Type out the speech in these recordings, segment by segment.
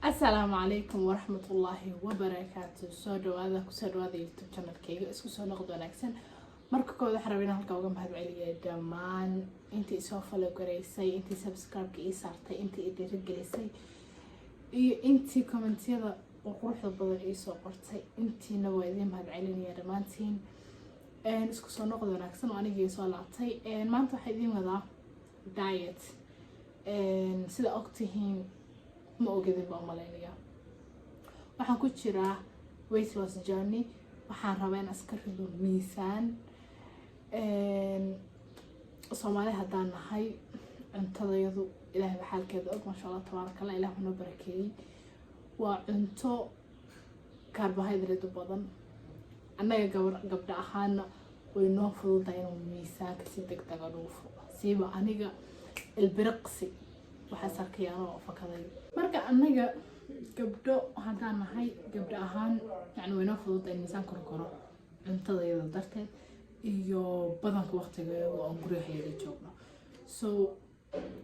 السلام عليكم ورحمة الله وبركاته. soo dhawaada ku soo dhawaada YouTube channel-kayga isku soo noqdo wanaagsan. marka kooda waxaan rabaa halka uga mahad celiyo dhamaan intii soo follow gareysay, intii subscribe-ka ii saartay, intii i dhiirigelisay iyo intii comment-yada quruxda badan ii soo qortay. intiina waa idin mahad celinaya dhamaantiin. isku soo noqdo wanaagsan oo aniga soo laabtay. maanta waxaan idin wadaa diet. sida ogtihiin ma ogidin baa malaynaya waxaan ku jiraa weight loss journey. waxaan rabaa in iska rido miisaan. Soomaali haddaan nahay cuntadayadu ilaahay xaalkeeda og masha Allah tabaaraka Allah, ilaahay noo barakeeyay. waa cunto carbohydrate badan. annaga gabdha ahaana way noo fududahay inuu miisaanka si degdeg ah dhuufo, siiba aniga ilbiriqsi waxaa sarkayaan oo fakaday. marka annaga gabdho haddaan nahay gabdha ahaan yani way noo fududahay in miisaan koro cuntadayada darteed iyo badanka waqtigeeda oo aan guryaheeda joogno. so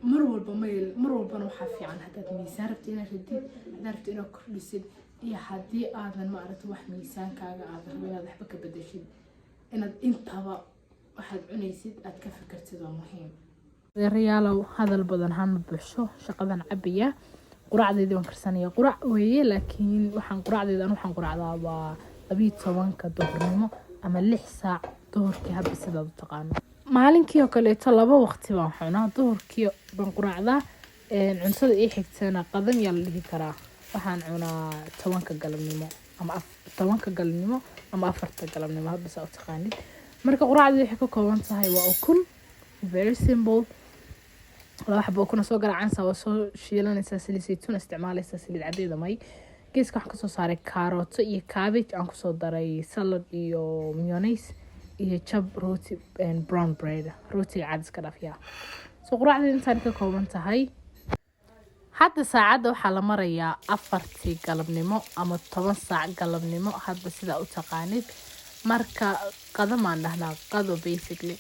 mar walbana waxaa fiican haddaad miisaan rabto inaad ridid, haddaad rabto inaad kordhisid, iyo haddii aadan maaragtay wax miisaankaaga aadan rabin inaad waxba ka bedeshid, inaad intaba waxaad cunaysid aad ka fikirtid waa muhiim. reerayaalow hadal badan hama buuxsho, shaqadan cabiya. quraacdeedii waan karsanaya. quraac weeye laakiin waxaan quraacdaa waa 12 duhurnimo ama 6 saac duhurkii hadda sidaad u taqaano. maalinkii oo kaleeto 2 waqti baan cunaa. duhurkii baan quraacdaa. cuntada ii xigtana qadam yaa la dhihi karaa. waxaan cunaa 10 galabnimo ama 10 galabnimo ama 4 galabnimo hadda saa u taqaanid. marka quraacdeedu waxay ka kooban tahay waa ukun, very simple. waxba kuna soo garacanaysaa, waa soo shiilanaysaa, saliid saytuun isticmaalaysaa, saliid cadeeda may. geeska waxaan kasoo saaray kaarooto iyo cabbage. aan kusoo daray salad iyo mayonnaise iyo chab rooti brown bread. rootiga cad iska dhaafiyaa. soo quraacdeedu intaan ka kooban tahay. hadda saacadda waxaa la marayaa 4 galabnimo ama 10 saac galabnimo hadda sidaa u taqaanid. marka qadamaan dhahnaa qado basically.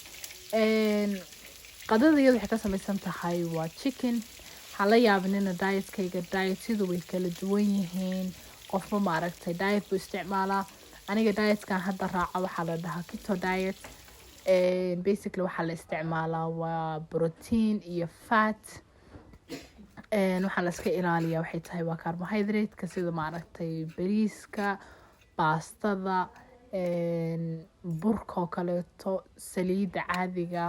qadada iyadu waxay ka samaysan tahay waa chicken. waxaan la yaabinina dietkayga dietidu way kala duwan yihiin. qofba maaragtay diet buu isticmaalaa. aniga dietkan hadda raaca waxaa la dhahaa keto diet. basically waxaa la isticmaalaa waa protein iyo fat. waxaa la iska ilaaliyaa waxay tahay waa carbohydrate-ka sida maaragtay bariiska, baastada, burka oo kaleeto, saliidda caadiga,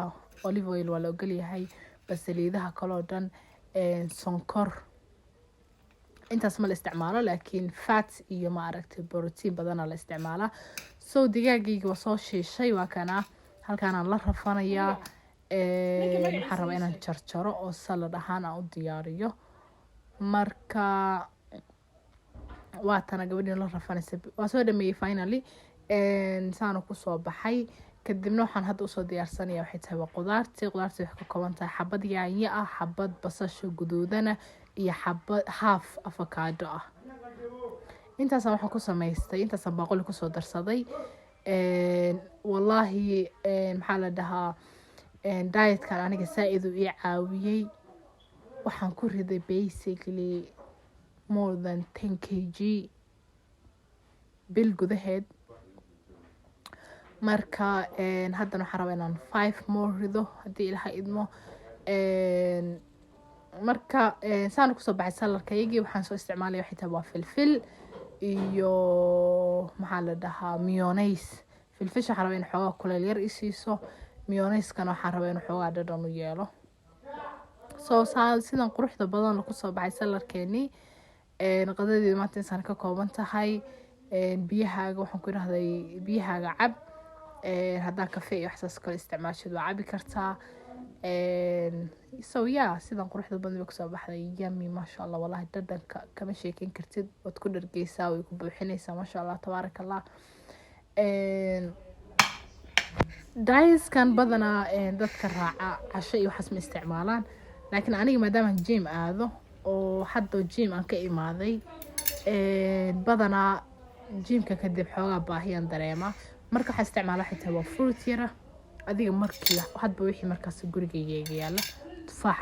olive oil waa la ogol yahay, bas saliidaha kale oo dhan, sonkor. intaas ma la isticmaalo laakiin fat iyo maaragtay protein badana la isticmaalaa. so digaagayga waa soo shiishay, waa kana halkaanaan la rafanayaa. waxaan rabaa inaan jarjaro oo salad ahaan aan u diyaariyo. marka waa tana gabadhii la rafanaysa waa soo dhameeyay finally. saanu kusoo baxay kadibna waxaan hadda usoo diyaarsanaya waxay tahay waa qudaartii waxay ka kooban tahay xabad yaanyo ah, xabad basasha guduudana iyo xabad half avocado ah. intaas waxaan ku samaystay, intaas baaquli kusoo darsaday. wallahi maxaa la dhahaa dietkan aniga saaid uu ii caawiyay. waxaan ku riday basically more than 10 kg bil gudaheed. marka haddana waxaan rabaa inaan 5 more rido haddii ilaaha idmo. marka saan kusoo baxay salarkaygii waxaan soo isticmaalay waxay tahay waa filfil iyo maxaa la dhahaa mayonnaise. filfisha waxaan rabaa in xoogaa kuleel yar i siiso, mayonnaise-kana waxaan rabaa in xoogaa dhadhan u yeelo. soo sidan quruxda badan kusoo baxay salarkeenii. qadadeedu maanta intaan ka kooban tahay. biyahaaga waxaan ku yiraahday biyahaaga cab. haddaan kafee iyo waxsaas kale isticmaashid waa cabi kartaa. so yeah sidan quruxda badan bay kusoo baxday. yummy masha Allah, wallahi dhadhanka kama sheekin kartid. waad ku dhargeysaa, way ku buuxinaysaa masha Allah tabaaraka Allah. dietskan badanaa dadka raaca casho iyo waxaas ma isticmaalaan, laakiin aniga maadaama gym aado oo hadda gym aan ka imaaday, badanaa gymka kadib xoogaa baahiyaan dareema. marka waxaan isticmaalaa xitaa waa fruit yara adiga markii hadba wixii markaas gurigayga yaala. tufaax